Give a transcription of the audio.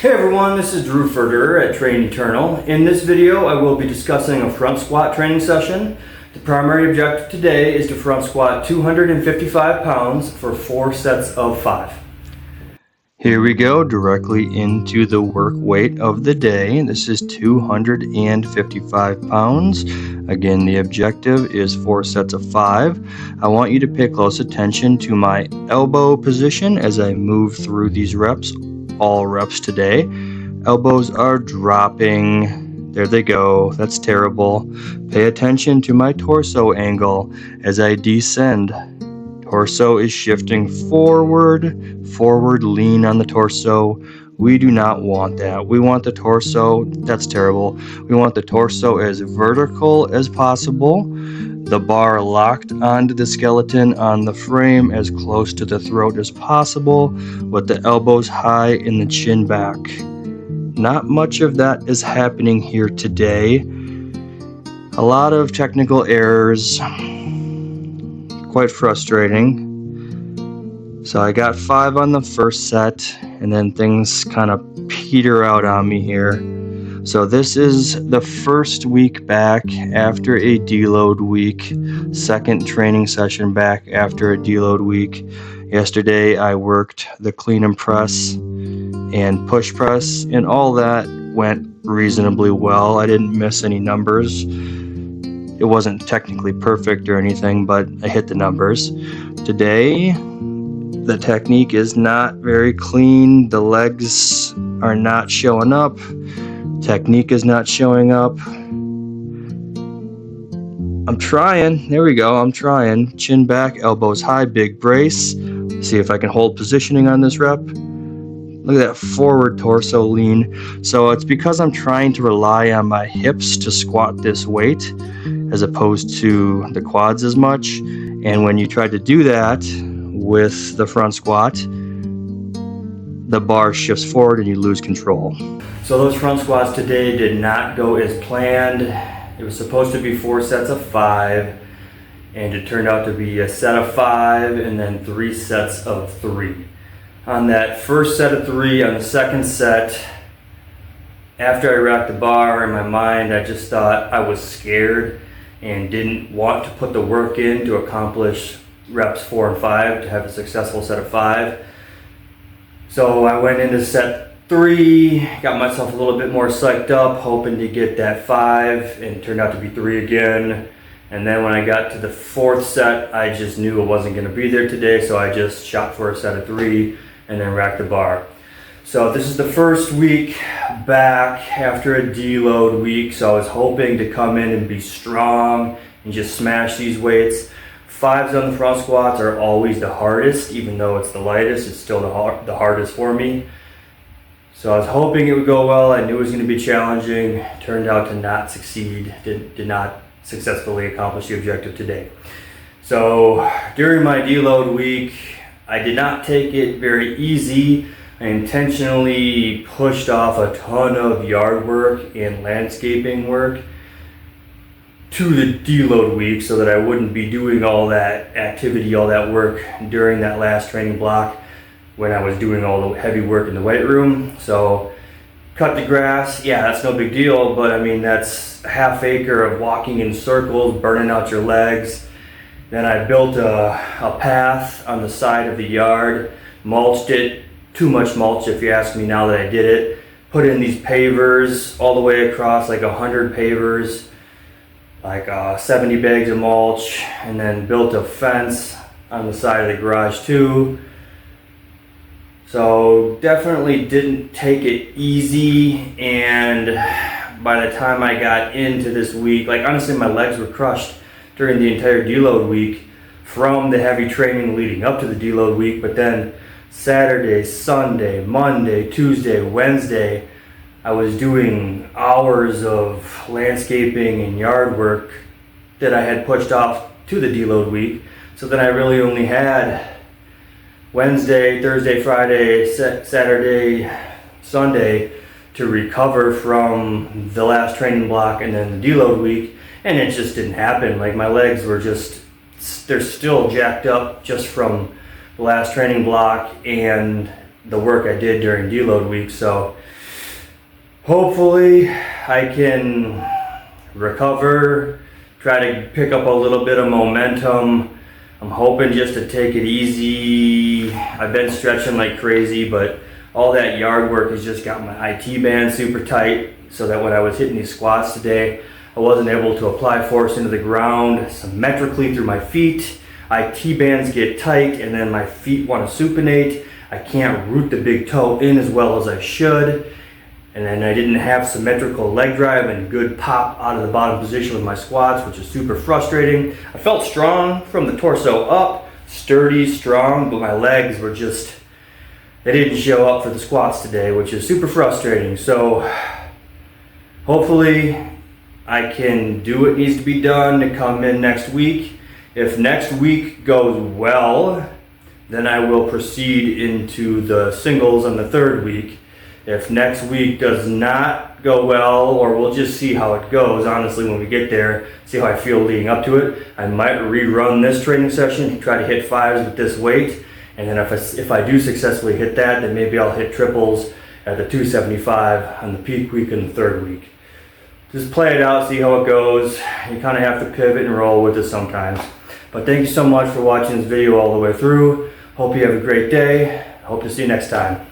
Hey everyone, this is Drew Ferder at Train Eternal. In this video, I will be discussing a front squat training session. The primary objective today is to front squat 255 pounds for 4 sets of 5. Here we go, directly into the work weight of the day. This is 255 pounds. Again, the objective is 4 sets of 5. I want you to pay close attention to my elbow position as I move through these reps, all reps today. Elbows are dropping. There they go. That's terrible. Pay attention to my torso angle as I descend. Torso is shifting forward lean on the torso. We do not want that. We want the torso, that's terrible. We want the torso as vertical as possible. The bar locked onto the skeleton on the frame as close to the throat as possible, with the elbows high and the chin back. Not much of that is happening here today. A lot of technical errors. Quite frustrating. So I got 5 on the first set, and then things kind of peter out on me here. So this is the first week back after a deload week, second training session back after a deload week. Yesterday I worked the clean and press and push press, and all that went reasonably well. I didn't miss any numbers. It wasn't technically perfect or anything, but I hit the numbers. Today, the technique is not very clean. The legs are not showing up. Technique is not showing up. I'm trying. There we go. I'm trying. Chin back, elbows high, big brace. See if I can hold positioning on this rep. Look at that forward torso lean. So it's because I'm trying to rely on my hips to squat this weight as opposed to the quads as much. And when you try to do that with the front squat, the bar shifts forward and you lose control. So those front squats today did not go as planned. It was supposed to be 4 sets of 5, and it turned out to be a set of 5 and then 3 sets of 3. On that first set of 3, on the second set, after I racked the bar, in my mind I just thought I was scared and didn't want to put the work in to accomplish reps 4 and 5 to have a successful set of 5. So I went into set 3, got myself a little bit more psyched up, hoping to get that 5, and it turned out to be 3 again. And then when I got to the 4th set, I just knew it wasn't going to be there today, so I just shot for a set of 3 and then racked the bar. So this is the first week back after a deload week, so I was hoping to come in and be strong and just smash these weights. 5s on the front squats are always the hardest. Even though it's the lightest, it's still the hardest for me. So I was hoping it would go well. I knew it was going to be challenging. Turned out to not succeed. Did not successfully accomplish the objective today. So during my deload week, I did not take it very easy. I intentionally pushed off a ton of yard work and landscaping work to the deload week so that I wouldn't be doing all that activity, all that work during that last training block when I was doing all the heavy work in the weight room. So cut the grass, yeah, that's no big deal, but I mean, that's a half acre of walking in circles, burning out your legs. Then I built a path on the side of the yard, mulched it, too much mulch if you ask me now that I did it. Put in these pavers all the way across, like 100 pavers, like 70 bags of mulch, and then built a fence on the side of the garage too. So definitely didn't take it easy, and by the time I got into this week, like honestly my legs were crushed during the entire deload week from the heavy training leading up to the deload week. But then Saturday, Sunday, Monday, Tuesday, Wednesday, I was doing hours of landscaping and yard work that I had pushed off to the deload week. So then I really only had Wednesday, Thursday, Friday, Saturday, Sunday to recover from the last training block and then the deload week, and it just didn't happen. Like my legs were just, they're still jacked up just from the last training block and the work I did during deload week. So hopefully I can recover, try to pick up a little bit of momentum. I'm hoping just to take it easy. I've been stretching like crazy, but all that yard work has just got my IT band super tight, so that when I was hitting these squats today, I wasn't able to apply force into the ground symmetrically through my feet. IT bands get tight and then my feet want to supinate. I can't root the big toe in as well as I should. And then I didn't have symmetrical leg drive and good pop out of the bottom position with my squats, which is super frustrating. I felt strong from the torso up, sturdy, strong, but my legs were just, they didn't show up for the squats today, which is super frustrating. So hopefully I can do what needs to be done to come in next week. If next week goes well, then I will proceed into the singles on the third week. If next week does not go well, or we'll just see how it goes, honestly, when we get there, see how I feel leading up to it, I might rerun this training session, try to hit fives with this weight, and then if I do successfully hit that, then maybe I'll hit triples at the 275 on the peak week in the third week. Just play it out, see how it goes. You kind of have to pivot and roll with it sometimes. But thank you so much for watching this video all the way through. Hope you have a great day. Hope to see you next time.